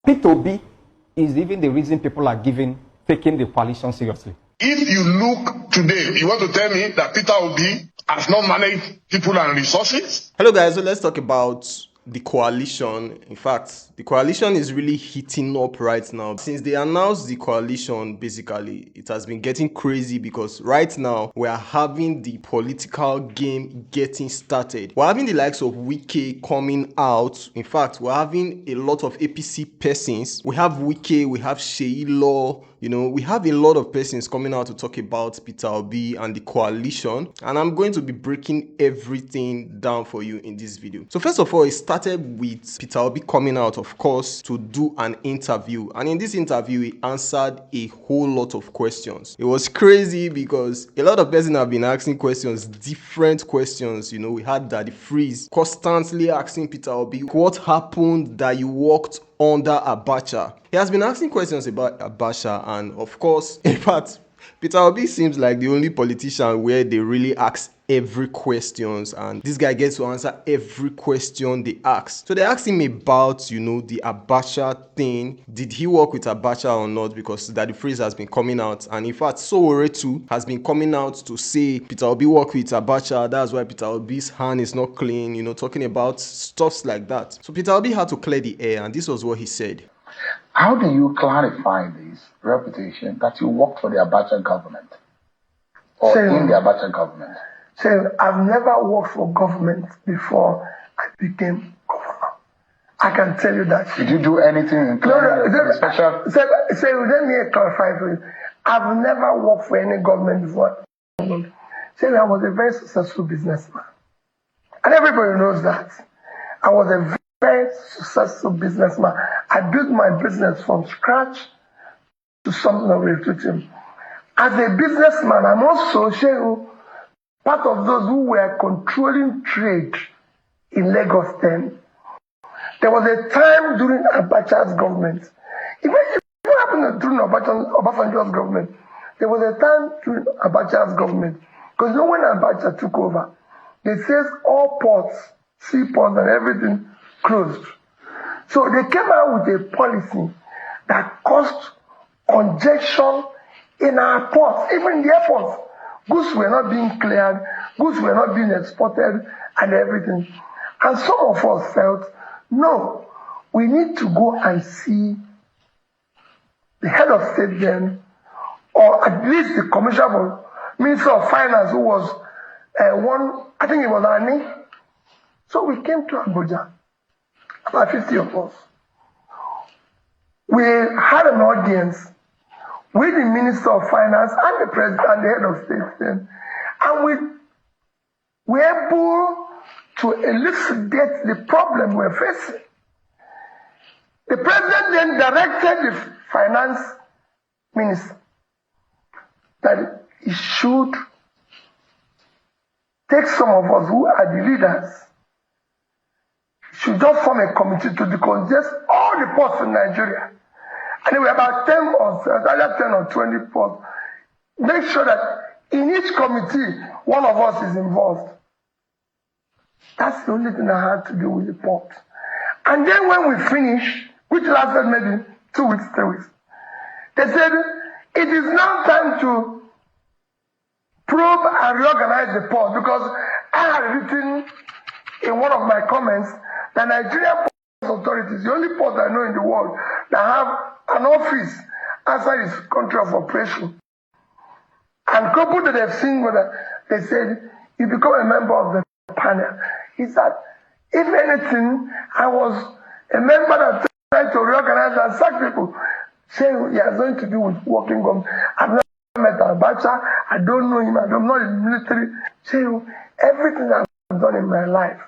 P2B is even the reason people are taking the coalition seriously. If you look today, you want to tell me that Peter Obi has not managed people and resources? Hello guys, so let's talk about the coalition. In fact, the coalition is really heating up right now. Since they announced the coalition, basically, it has been getting crazy because right now we are having the political game getting started. We're having the likes of Wike coming out. In fact, we're having a lot of APC persons. We have Wike, we have Sheilo, we have a lot of persons coming out to talk about Peter Obi and the coalition, and I'm going to be breaking everything down for you in this video. So first of all, it started with Peter Obi coming out, of course, to do an interview, and in this interview he answered a whole lot of questions. It was crazy because a lot of persons have been asking questions, different questions. We had Daddy Freeze constantly asking Peter Obi, what happened that you walked under Abacha? He has been asking questions about Abacha, and of course, in fact, Peter Obi seems like the only politician where they really ask every questions, and this guy gets to answer every question they ask. So they asked him about, the Abacha thing. Did he work with Abacha or not? Because Daddy Freeze has been coming out, and in fact, Sowore too has been coming out to say Peter Obi worked with Abacha. That's why Peter Obi's hand is not clean, talking about stuffs like that. So Peter Obi had to clear the air, and this was what he said. How do you clarify this reputation that you worked for the Abacha government or in the Abacha government? So I've never worked for government before I became governor. I can tell you that. Did you do anything in special? So let me clarify for you. I've never worked for any government before. So I was a very successful businessman. And everybody knows that. I was a very successful businessman. I built my business from scratch to something of refuting. As a businessman, I'm also part of those who were controlling trade in Lagos then. There was a time during Abacha's government, even happened during Obasanjo's government, there was a time during Abacha's government, because when Abacha took over, they said all ports, seaports and everything closed. So they came out with a policy that caused congestion in our ports, even in the airports. Goods were not being cleared, goods were not being exported and everything. And some of us felt, no, we need to go and see the head of state then, or at least the commissioner for Minister of Finance, who was I think it was Annie. So we came to Abuja, about 50 of us. We had an audience with the Minister of Finance and the President and the head of state then, and we were able to elucidate the problem we're facing. The President then directed the Finance Minister that he should take some of us who are the leaders, should just form a committee to decongest all the ports in Nigeria. And there were about 10 or 20 ports. Make sure that in each committee, one of us is involved. That's the only thing I had to do with the port. And then when we finished, which lasted maybe 2 weeks, 3 weeks, they said, it is now time to probe and reorganize the port, because I had written in one of my comments that Nigerian Port Authority is the only port I know in the world that have an office outside its country of operation. And coupled that they've seen whether they said, you become a member of the panel. He said, if anything, I was a member that tried to reorganize and sack people. Saying he has nothing to do with working government. I've never met Abacha, I don't know him, I'm not in the military. Saying everything I've done in my life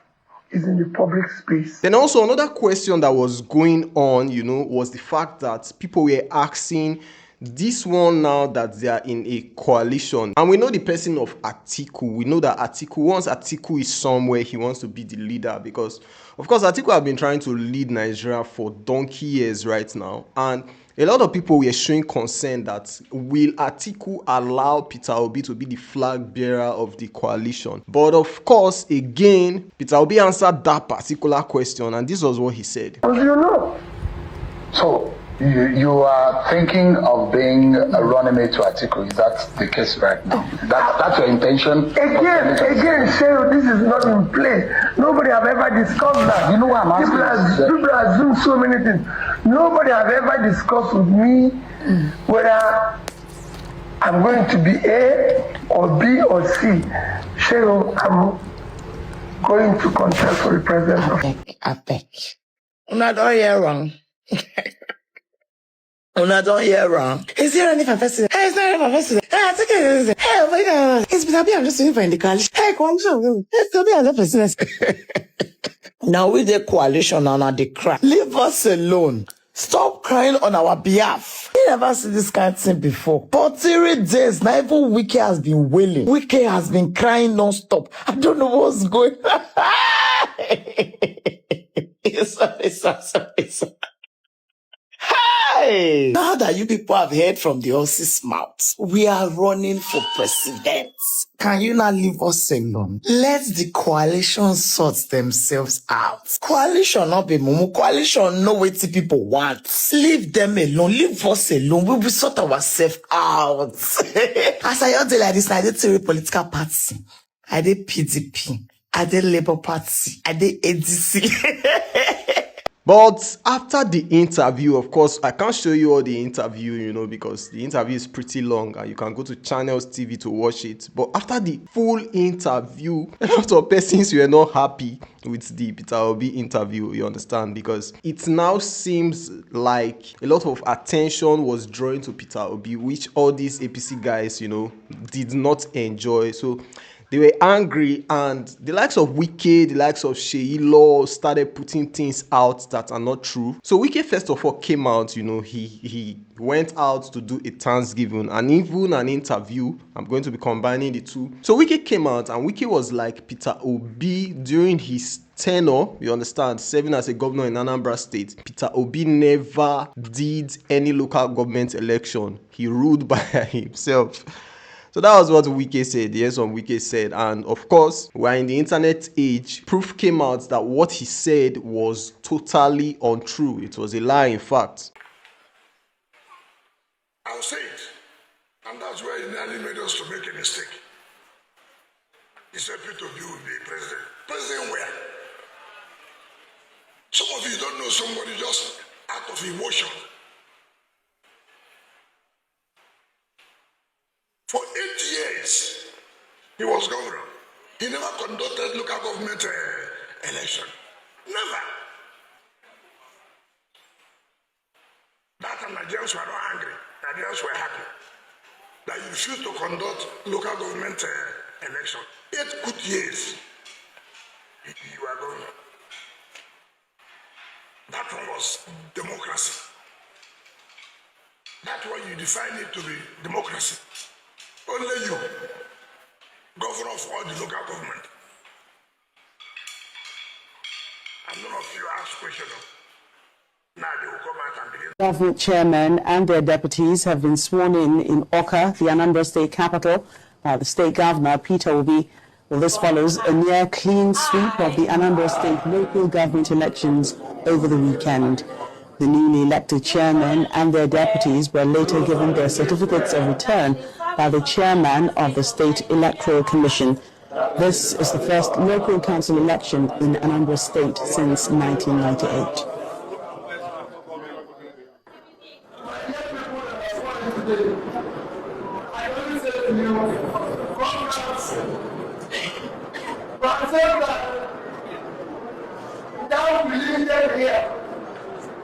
is in the public space. Then also another question that was going on, was the fact that people were asking this one now that they are in a coalition. And we know the person of Atiku. We know that once Atiku is somewhere, he wants to be the leader, because of course Atiku have been trying to lead Nigeria for donkey years right now. And a lot of people were showing concern that will Atiku allow Peter Obi to be the flag bearer of the coalition? But of course, again, Peter Obi answered that particular question, and this was what he said. As you know, So you are thinking of being a running mate to Atiku. Is that the case right now? That's your intention? Again, Cheryl, this is not in play. Nobody have ever discussed that. You know what I'm asking? People assume so many things. Nobody have ever discussed with me whether I'm going to be A or B or C. Cheryl, I'm going to contest for the president. I beg. Una don't hear wrong. Una don't hear wrong. Is there any for president? Hey, is there any for president? Hey, I think it is. Hey, oh my God. It's Peter B. I'm just waiting for in the coalition. Hey, coalition. Hey, Peter B. I'm the president. Now with the coalition and the cry. Leave us alone. Stop crying on our behalf. You never see this kind of thing before. For 3 days, now even Wike has been wailing. Wike has been crying non-stop. I don't know what's going on. Sorry. Hey! Now that you people have heard from the horse's mouth, we are running for president. Can you not leave us alone? Let the coalition sort themselves out. Coalition not be mumu. Coalition know what people want. Leave them alone. Leave us alone. We will sort ourselves out. As I heard like this, I did 3 political parties. I did PDP. I did Labour Party. I did ADC. But after the interview, of course, I can't show you all the interview, because the interview is pretty long and you can go to Channels TV to watch it. But after the full interview, a lot of persons were not happy with the Peter Obi interview, you understand? Because it now seems like a lot of attention was drawn to Peter Obi, which all these APC guys, did not enjoy. So they were angry, and the likes of Wike, the likes of Sheilo started putting things out that are not true. So Wike first of all came out, he went out to do a Thanksgiving and even an interview. I'm going to be combining the two. So Wike came out and Wike was like Peter Obi during his tenure, you understand, serving as a governor in Anambra State. Peter Obi never did any local government election. He ruled by himself. So that was what Wike said, yes, what Wike said. And of course, we're in the internet age. Proof came out that what he said was totally untrue. It was a lie, in fact. I'll say it. And that's where he nearly made us to make a mistake. He said Peter Obi will be president. President where? Some of you don't know somebody just out of emotion. For 8 years, he was governor. He never conducted local government election. Never. That time Nigerians were not angry. Nigerians were happy that you refused to conduct local government election. 8 good years, you were governor. That one was democracy. That's why you define it to be democracy. Only you, governor of all the local government. And none of you ask questions. Now they will come out and begin. Government chairmen and their deputies have been sworn in Awka, the Anambra State capital. The state governor, Peter Obi. Well, this follows a near clean sweep of the Anambra State local government elections over the weekend. The newly elected chairmen and their deputies were later given their certificates of return by the chairman of the State Electoral Commission. This is the first local council election in Anambra State since 1998.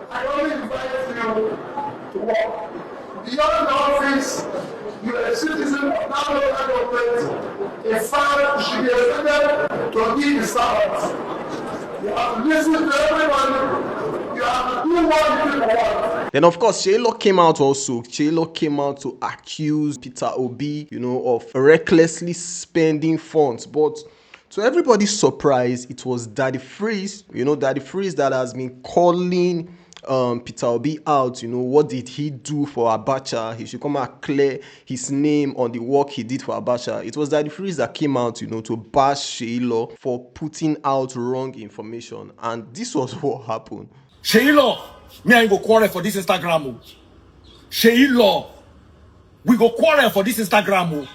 I only invite you to walk beyond the office. You are a citizen of that local government. A father should be expected to be the servant. You have to listen to everybody. You have to do what the people want. Then of course, Sheilo came out also. Sheilo came out to accuse Peter Obi, of recklessly spending funds. But to everybody's surprise, it was Daddy Freeze, Daddy Freeze that has been calling Peter Obi out. What did he do for Abacha? He should come and clear his name on the work he did for Abacha. It was Daddy Freeze that came out, to bash Sheilo for putting out wrong information. And this was what happened. Sheilo, Me and you go quarrel for this Instagram. Shei Law. We go quarrel for this Instagram.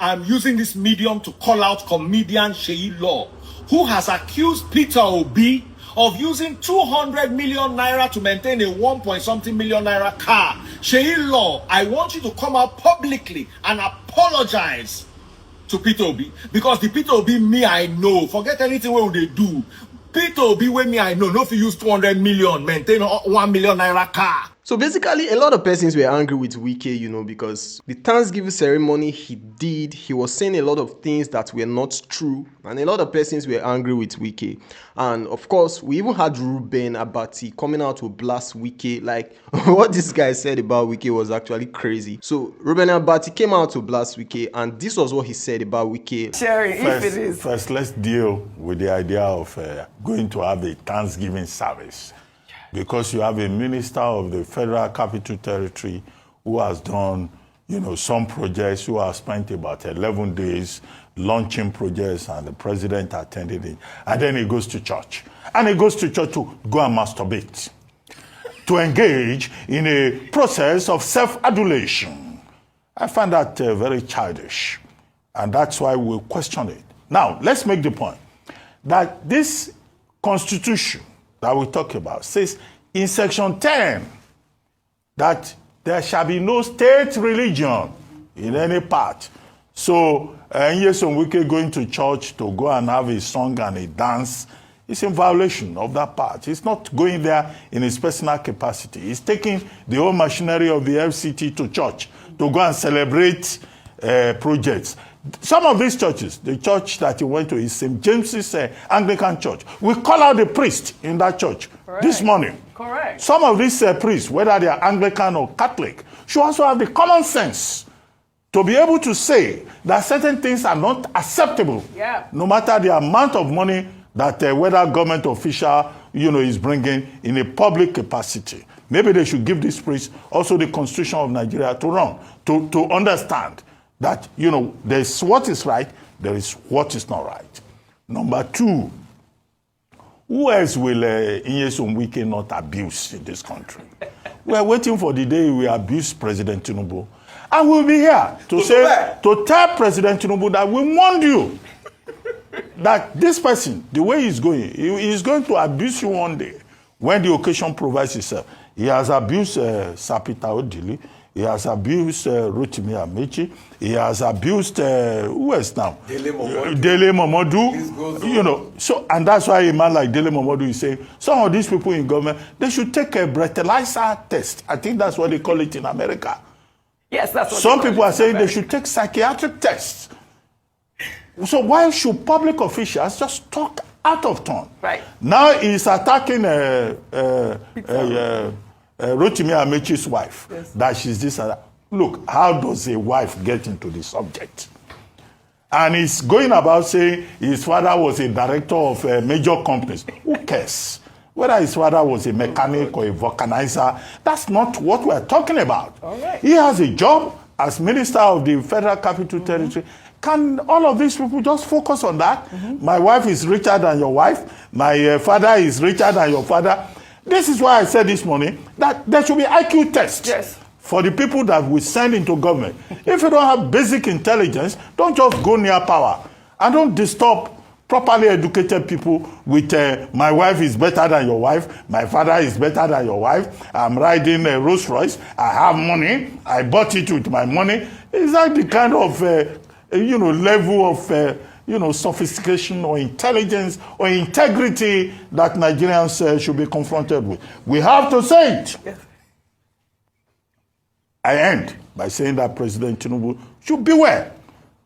I'm using this medium to call out comedian Shei Law, who has accused Peter Obi of using 200 million naira to maintain a 1-point-something million naira car. Shei Law, I want you to come out publicly and apologize to Peter Obi, because the Peter Obi me I know, forget anything what they do. Peter Obi wey me I know, no if you use 200 million, maintain 1 million naira car. So basically, a lot of persons were angry with Wike, you know, because the Thanksgiving ceremony he was saying a lot of things that were not true, and a lot of persons were angry with Wike. And of course, we even had Ruben Abati coming out to blast Wike. Like, what this guy said about Wike was actually crazy. So Ruben Abati came out to blast Wike, and this was what he said about Wike. Sherry, if it is. First, let's deal with the idea of going to have a Thanksgiving service. Because you have a minister of the Federal Capital Territory who has done, you know, some projects, who has spent about 11 days launching projects, and the president attended it. And then he goes to church. And he goes to church to go and masturbate, to engage in a process of self-adulation. I find that very childish. And that's why we question it. Now, let's make the point that this constitution that we talk about says in section 10 that there shall be no state religion in any part. So, Nyesom Wike going to church to go and have a song and a dance is in violation of that part. He's not going there in his personal capacity. He's taking the whole machinery of the FCT to church to go and celebrate projects. Some of these churches, the church that he went to is St. James's Anglican Church. We call out the priest in that church this morning. Correct. Some of these priests, whether they are Anglican or Catholic, should also have the common sense to be able to say that certain things are not acceptable, no matter the amount of money that whether government official, you know, is bringing in a public capacity. Maybe they should give this priest also the Constitution of Nigeria to run, to understand that, you know, there is what is right, there is what is not right. Number two, who else will Nyesom Wike not abuse in this country? We are waiting for the day we abuse President Tinubu. And we'll be here to tell President Tinubu that we warned you that this person, the way he's going, he is going to abuse you one day when the occasion provides itself. He has abused Sapita Odili. He has abused Rotimi Amechi. He has abused who else now? Dele Momodu. You know, so and that's why a man like Dele Momodu is saying some of these people in government, they should take a breathalyzer test. I think that's what they call it in America. Yes, that's what some people are saying they should take psychiatric tests. So why should public officials just talk out of turn? Right. Now he's attacking Rotimi Amechi's wife, that she's this and that. Look, how does a wife get into the subject? And he's going about saying his father was a director of major companies. Who cares? Whether his father was a mechanic or a vulcanizer, that's not what we're talking about. Right. He has a job as minister of the Federal Capital Territory. Can all of these people just focus on that? My wife is richer than your wife. My father is richer than your father. This is why I said this morning that there should be IQ tests for the people that we send into government. If you don't have basic intelligence, don't just go near power. And don't disturb properly educated people with my wife is better than your wife, my father is better than your wife, I'm riding a Rolls Royce, I have money, I bought it with my money. Is that the kind of level of sophistication or intelligence or integrity that Nigerians should be confronted with? We have to say it. Yes. I end by saying that President Tinubu should beware.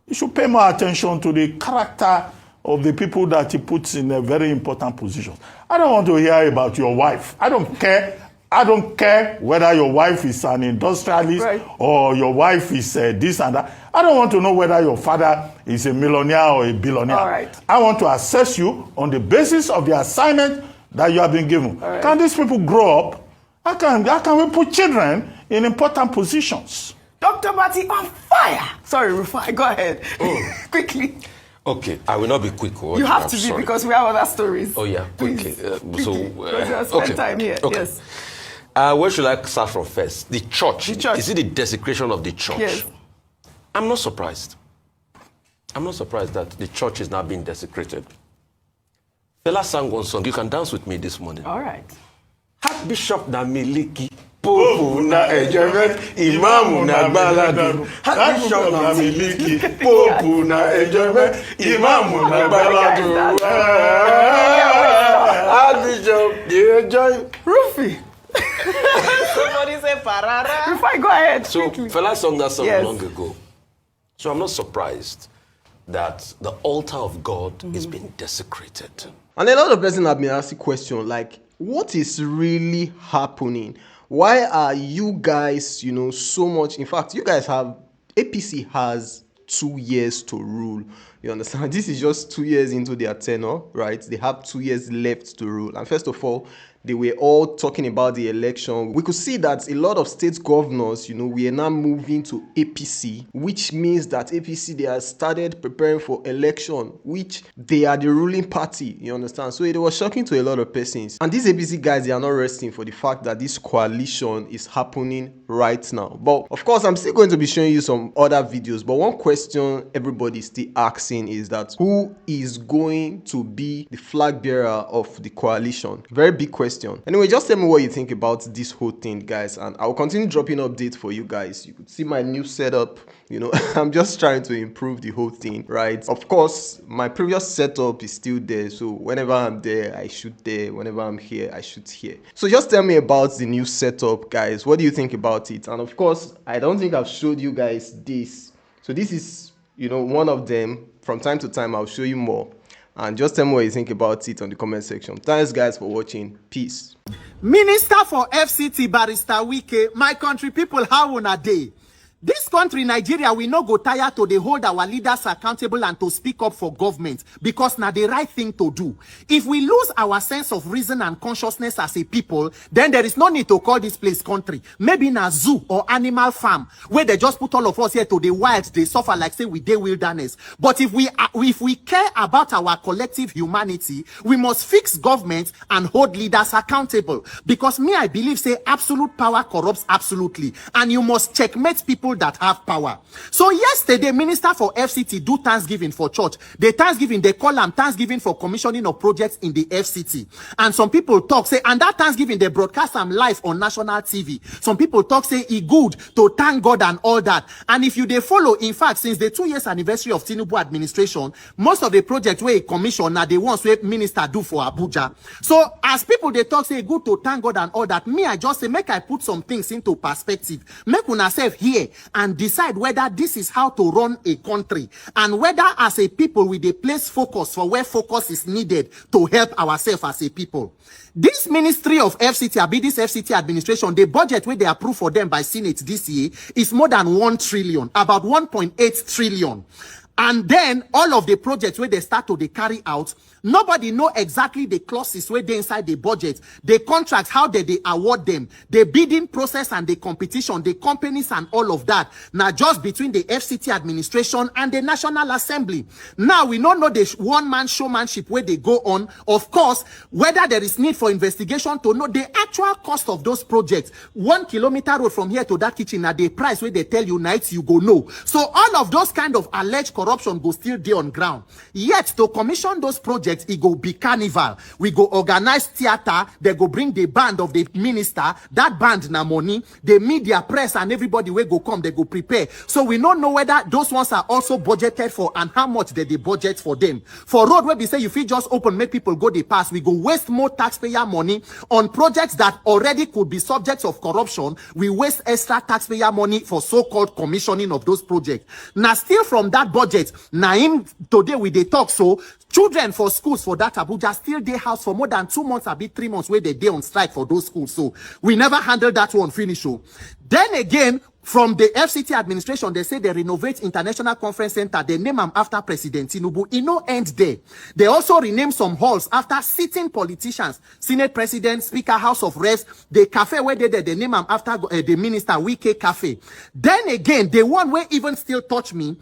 He should pay more attention to the character of the people that he puts in a very important position. I don't want to hear about your wife. I don't care. I don't care whether your wife is an industrialist or your wife is this and that. I don't want to know whether your father is a millionaire or a billionaire. All right. I want to assess you on the basis of the assignment that you have been given. Right. Can these people grow up? How can we put children in important positions? Dr. Bati on fire. Sorry, Rufai, go ahead. Quickly. Okay, I will not be quick. You have to be because we have other stories. Oh yeah, quickly. Spend time here. Okay. Yes. Where should I start from first? The church. The church. Is it the desecration of the church? Yes. I'm not surprised. I'm not surprised that the church is now being desecrated. Fela sang one song. You can dance with me this morning. All right. Bishop na miliki, Pope na enjoyment, Imam na baladu. Bishop na miliki, Pope na enjoyment, Imam na baladu. Bishop, you enjoy Rufy. Somebody say Parara. Before I go ahead. So Fela sung that song Yes. long ago. So I'm not surprised that the altar of God is being desecrated. And a lot of persons have been asking questions like, what is really happening? Why are you guys, so much? In fact, you guys have, APC has 2 years to rule. You understand? This is just 2 years into their tenure, right? They have 2 years left to rule. And first of all, they were all talking about the election. We could see that a lot of state governors, we are now moving to APC, which means that APC, they have started preparing for election, which they are the ruling party, you understand? So it was shocking to a lot of persons. And these APC guys, they are not resting for the fact that this coalition is happening right now. But of course, I'm still going to be showing you some other videos. But one question everybody is still asking is that who is going to be the flag bearer of the coalition? Very big question. Anyway, just tell me what you think about this whole thing, guys, and I'll continue dropping updates for you guys. You could see my new setup. I'm just trying to improve the whole thing, right? Of course, my previous setup is still there, so whenever I'm there, I shoot there. Whenever I'm here, I shoot here. So just tell me about the new setup, guys. What do you think about it? And of course, I don't think I've showed you guys this. So this is, one of them. From time to time, I'll show you more. And just tell me what you think about it on the comment section. Thanks, guys, for watching. Peace. Minister for FCT, Barrister Wike, my country people, how on a day? This country, Nigeria, we no go tired to hold our leaders accountable and to speak up for government because now the right thing to do. If we lose our sense of reason and consciousness as a people, then there is no need to call this place country. Maybe in a zoo or animal farm where they just put all of us here to the wild, they suffer like say we dey wilderness. But if we care about our collective humanity, we must fix government and hold leaders accountable. Because me, I believe say absolute power corrupts absolutely, and you must checkmate people that have power. So yesterday, Minister for FCT do Thanksgiving for church. The Thanksgiving, they call them Thanksgiving for commissioning of projects in the FCT. And some people talk, say, and that Thanksgiving, they broadcast them live on national TV. Some people talk, say, it good to thank God and all that. And if you they follow, in fact, since the 2 years anniversary of Tinubu administration, most of the projects where he commission are the ones where minister do for Abuja. So as people, they talk, say, good to thank God and all that, me, I just say, make I put some things into perspective. Make una self here and decide whether this is how to run a country and whether as a people we dey place focus for where focus is needed to help ourselves as a people. This ministry of FCT, this FCT administration, the budget where they approve for them by Senate this year is more than 1 trillion, about 1.8 trillion. And then all of the projects where they start to carry out, nobody know exactly the clauses where they inside the budget, the contracts, how they award them, the bidding process and the competition, the companies and all of that. Now just between the FCT administration and the National Assembly. Now we don't know the one-man showmanship where they go on. Of course, whether there is need for investigation to know the actual cost of those projects. 1 kilometer road from here to that kitchen at the price where they tell you nights you go know. So all of those kind of alleged corruption go still there on ground. Yet to commission those projects, it go be carnival. We go organize theater. They go bring the band of the minister. That band na money. The media, press, and everybody will go come. They go prepare. So we don't know whether those ones are also budgeted for and how much they budget for them. For road where we say if we just open, make people go the pass, we go waste more taxpayer money on projects that already could be subjects of corruption. We waste extra taxpayer money for so-called commissioning of those projects. Now still from that budget, now in today we they talk so. Children for schools for that Abuja still dey house for more than 2 months, a bit 3 months where they dey on strike for those schools. So we never handled that one finish. So then again, from the FCT administration, they say they renovate International Conference Center. They name them after President Tinubu. It no end there. They also rename some halls after sitting politicians, Senate President, Speaker, House of Reps. The cafe where they name them after the minister Wike Cafe. Then again, the one where even still touch me,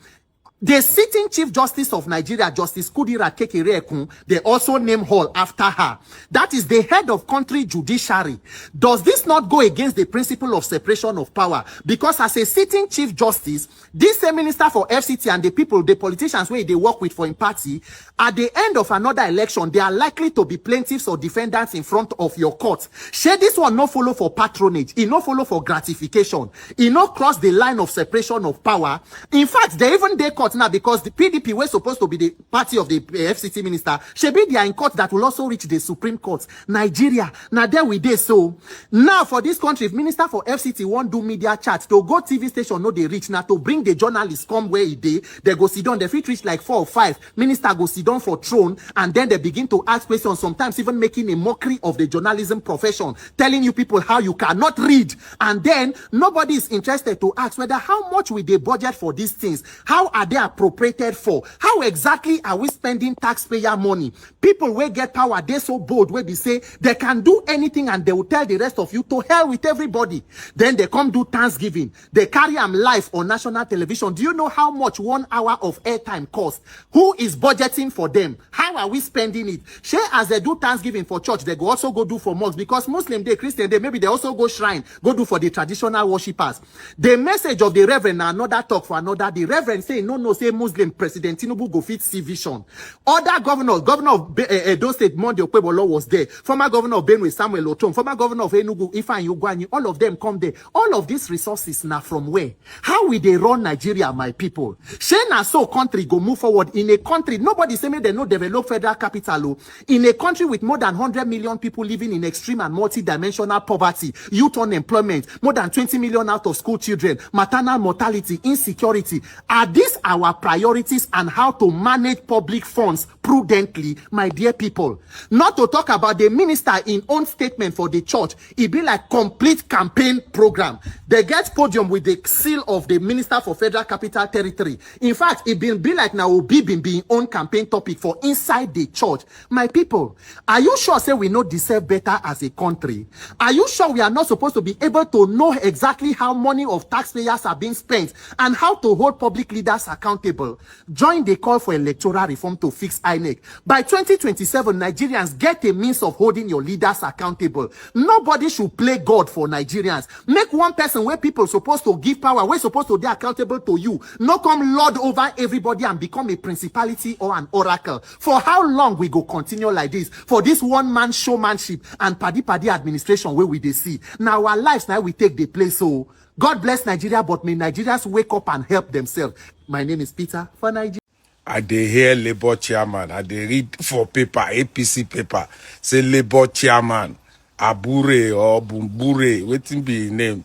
The sitting Chief Justice of Nigeria, Justice Kudirat Kekereekun, they also name Hall after her. That is the head of country judiciary. Does this not go against the principle of separation of power? Because as a sitting Chief Justice, this same minister for FCT and the people, the politicians where they work with for in party, at the end of another election, they are likely to be plaintiffs or defendants in front of your court. Share this one no follow for patronage, it no follow for gratification, it no cross the line of separation of power. In fact, they even they court now because the PDP was supposed to be the party of the FCT minister. Shebi they are in court that will also reach the Supreme Court. Nigeria, now there we dey so. Now for this country, if minister for FCT won't do media chat, to go TV station, no they reach now to bring the journalists come where he dey, they go sit down, they fit reach like 4 or 5. Minister go sit down for throne and then they begin to ask questions, sometimes even making a mockery of the journalism profession, telling you people how you cannot read. And then nobody is interested to ask whether how much will they budget for these things, how are they appropriated for, how exactly are we spending taxpayer money. People will get power, they so bold where they say they can do anything and they will tell the rest of you to hell with everybody. Then they come do Thanksgiving, they carry them live on national television. Do you know how much 1 hour of airtime costs? Who is budgeting for them? How are we spending it? Share as they do Thanksgiving for church, they go also go do for mosque, because Muslim day, Christian day, maybe they also go shrine, go do for the traditional worshippers. The message of the reverend, another talk for another. The reverend say no, say Muslim President Tinubu go fit see vision. Other governors, governor of Edo State Monday Okpebolo was there. Former governor of Benue Samuel Otom, former governor of Enugu Ifeanyi Ugwanyi, all of them come there. All of these resources now from where? How will they run Nigeria, my people? Shena so country go move forward in a country. Nobody say me they no develop federal capital. In a country with more than 100 million people living in extreme and multi-dimensional poverty, youth unemployment, more than 20 million out of school children, maternal mortality, insecurity. Are these our priorities and how to manage public funds prudently, my dear people? Not to talk about the minister in own statement for the church. It be like complete campaign program. They get podium with the seal of the Minister for Federal Capital Territory. In fact, it be like now Obi being own campaign topic for inside the church. My people, are you sure say we not deserve better as a country? Are you sure we are not supposed to be able to know exactly how money of taxpayers are being spent and how to hold public leaders accountable? Join the call for electoral reform to fix INEC. By 2027, Nigerians get a means of holding your leaders accountable. Nobody should play God for Nigerians. Make one person where people supposed to give power, we're supposed to be accountable to you. No come lord over everybody and become a principality or an oracle. For how long we go continue like this? For this one-man showmanship and paddy administration where we they see. Now our lives now we take the place. So God bless Nigeria, but may Nigerians wake up and help themselves. My name is Peter for Nigeria. I dey hear Labour chairman, I dey read for paper, APC paper, say Labour chairman, Abure or Bumbure, wetin be his name?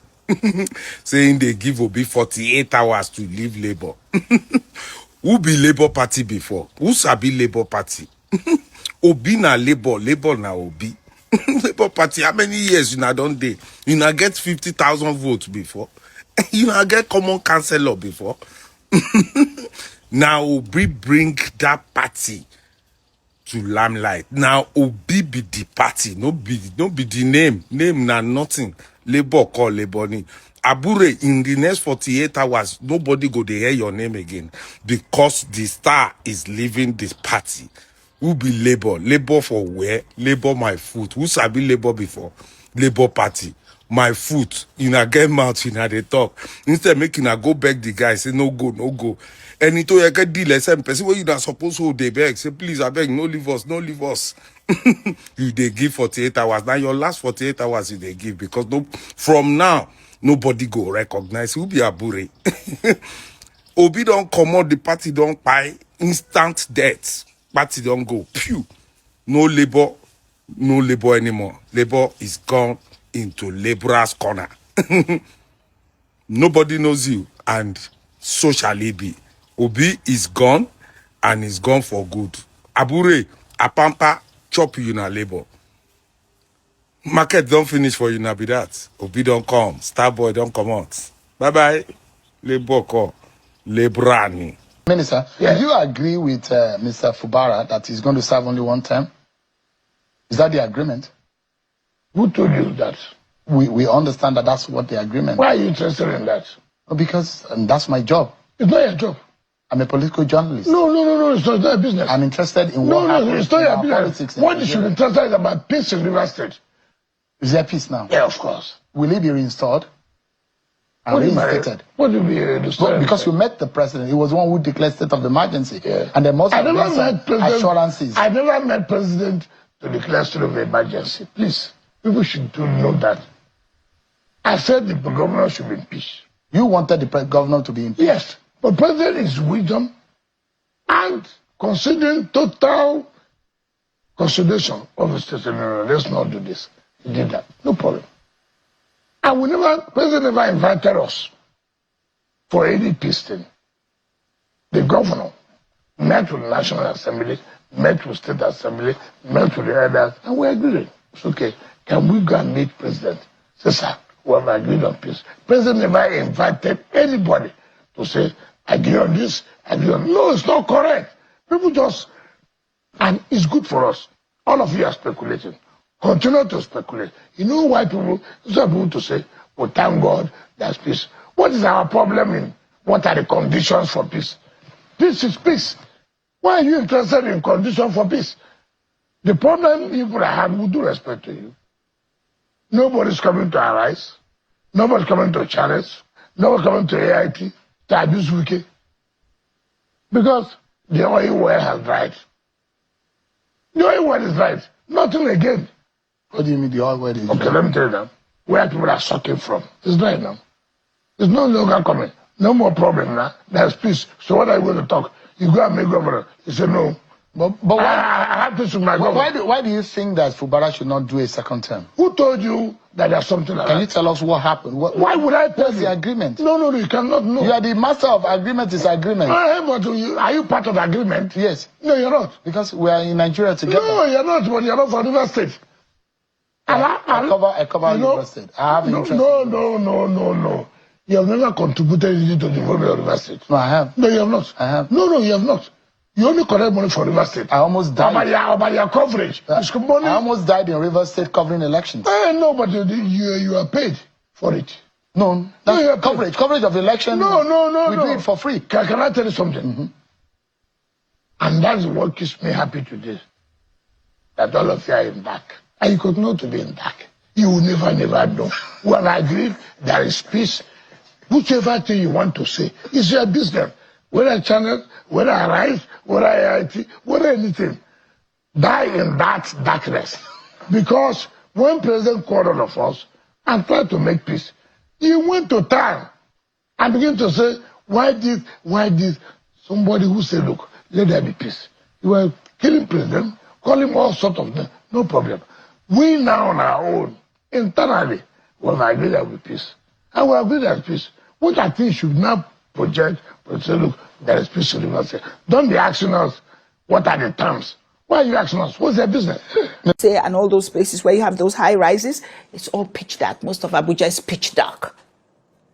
Saying they give Obi 48 hours to leave Labour. Who be Labour Party before? Who sabi Labour Party? Obi na Labour, Labour na Obi. Labour Party, how many years you na don dey? You na get 50,000 votes before? You na get common councillor before? Now Obi bring that party to limelight. Now Obi be the party, no be the name. Name na nothing. Labour call Labour ni. Abure, in the next 48 hours, nobody go to hear your name again because the star is leaving this party. Who be Labour? Labour for where? Labour my foot. Who sabi Labour before? Labour Party. My foot. You na get mouth, you na dey talk. Instead making a go beg the guy, say no go, no go. And it you get deal, same person where you not supposed to they beg. Say please, I beg, no leave us, no leave us. You they give 48 hours. Now your last 48 hours you they give because no from now nobody go recognize who be Abure. Obi don't come out, the party don't buy instant death. Party don't go. Pew. No labor anymore. Labor is gone into laborer's corner. Nobody knows you, and so shall it be. Obi is gone, and is gone for good. Abure, Apampa, chop you na labor. Market don't finish for you na be that. Obi don't come. Starboy don't come out. Bye-bye. Labor call. Laborani. Minister, do you agree with Mr. Fubara that he's going to serve only one term? Is that the agreement? Who told you that? We understand that that's what the agreement. Why are you interested in that? Because that's my job. It's not your job. I'm a political journalist. No, it's not their business. I'm interested in what happens in our politics. What you should be interested is about peace in River State. Is there peace now? Yeah, of course. Will it be reinstalled? And reinstated? What do you mean? Because you met the president. He was the one who declared state of emergency. Yeah. And there must have been some assurances. I never met president to declare state of emergency. Please, people should know that. I said the governor should be impeached. You wanted the governor to be impeached? Yes. But president is wisdom and considering total consideration of the state. No, let's not do this. He did that. No problem. And president never invited us for any peace thing. The governor met with the National Assembly, met with State Assembly, met with the others, and we agreed. It's okay. Can we go and meet president? Say, sir, we have agreed on peace. President never invited anybody to say, agree on this, agree on... No, it's not correct. People just... And it's good for us. All of you are speculating. Continue to speculate. You know why people... It's not people to say, well, thank God, there's peace. What is our problem in... What are the conditions for peace? Peace is peace. Why are you interested in conditions for peace? The problem people have, with due respect to you, nobody's coming to arise. Nobody's coming to challenge. Nobody's coming to AIT to abuse Wike. Because the oil well has dried. The oil well is dried. Nothing again. What do you mean the oil well is dried? Okay, let me tell you now. Where people are sucking from. It's dried now. It's no longer coming. No more problem now. There's peace. So what are you going to talk? You go and make governor. You say no. But why? I have peace with my governor. Why do you think that Fubara should not do a second term? Who told you that there's something like that? Can you tell us what happened? Why would I tell you? What's the agreement? No, you cannot know. You are the master of agreement is agreement. But are you part of the agreement? Yes. No, you're not. Because we are in Nigeria together. No, you're not, but you're not from River State. I cover River State. I have interest. No. You have never contributed anything to the development of River State. No, I have. No, you have not. I have. No, you have not. You only collect money for River State. I almost died. About your coverage. I almost died in River State covering elections. No, but you are paid for it. No, that's coverage of elections. No. We do it for free. Can I tell you something? Mm-hmm. And that's what keeps me happy today. That all of you are in dark. And you continue to be in dark. You will never know. When I agree, there is peace. Whichever thing you want to say, it's your business. Whether channel, whether I rise, whether I IT, whether anything. Die in that darkness. Because when President called all of us and tried to make peace, he went to town and began to say, why this? Somebody who said, look, let there be peace. You were killing President, calling all sorts of things, no problem. We now on our own, internally, will agree there will be peace. And we agree there is peace. Which I think should now project, but say, look, there is peace in the River State. Don't be asking us, what are the terms? Why are you asking us? What's their business? And all those places where you have those high rises, it's all pitch dark. Most of Abuja is pitch dark.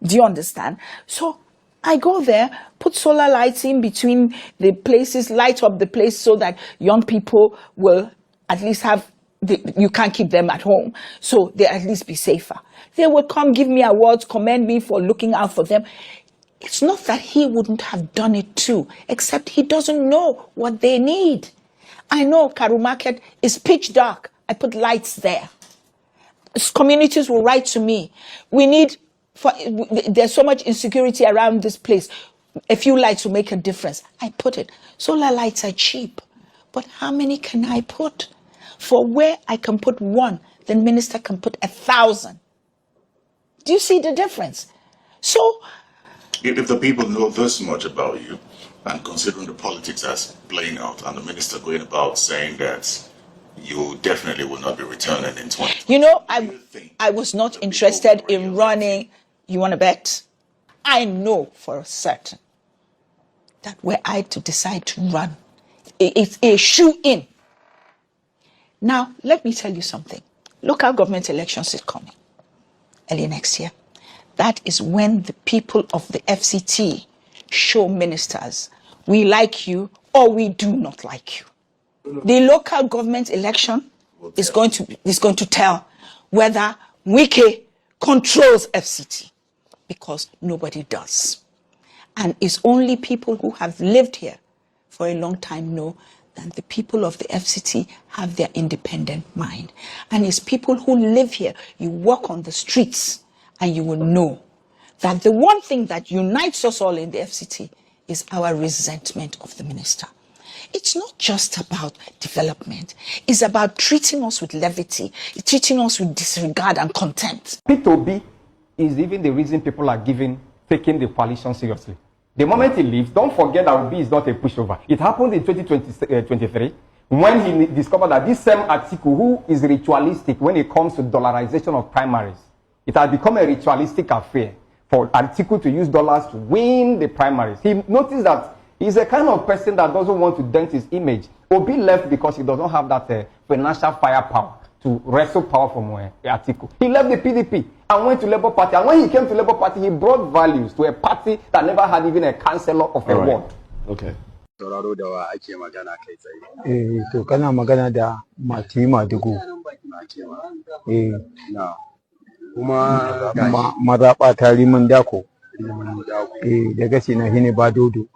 Do you understand? So I go there, put solar lights in between the places, light up the place so that young people will at least you can't keep them at home. So they at least be safer. They will come give me awards, commend me for looking out for them. It's not that he wouldn't have done it too, except he doesn't know what they need. I know Karu Market is pitch dark. I put lights there. Communities will write to me. There's so much insecurity around this place. A few lights will make a difference. I put it. Solar lights are cheap. But how many can I put? For where I can put one, the minister can put 1,000. Do you see the difference? So, if the people know this much about you, and considering the politics that's playing out, and the minister going about saying that you definitely will not be returning in 2020. You know, I was not interested in running. You want to bet? I know for a certain that were I to decide to run, it's a shoe in. Now, let me tell you something. Local government elections is coming early next year. That is when the people of the FCT show ministers, we like you or we do not like you. The local government election is going to tell whether Wike controls FCT, because nobody does. And it's only people who have lived here for a long time know that the people of the FCT have their independent mind. And it's people who live here, you walk on the streets and you will know that the one thing that unites us all in the FCT is our resentment of the minister. It's not just about development. It's about treating us with levity, treating us with disregard and contempt. P2B is even the reason people are taking the coalition seriously. The moment he leaves, don't forget that Obi is not a pushover. It happened in 2023 when he discovered that this same Atiku, who is ritualistic when it comes to dollarization of primaries, it has become a ritualistic affair for Atiku to use dollars to win the primaries. He noticed that he's a kind of person that doesn't want to dent his image. Obi left because he doesn't have that financial firepower to wrestle power from Atiku. He left the PDP and went to Labour Party. And when he came to Labour Party, he brought values to a party that never had even a councillor of a ward. Okay. To kana magana da Mati Madugu. Kuma mazaɓa ta Rimin Dako. Daga shi na Hini Badodo.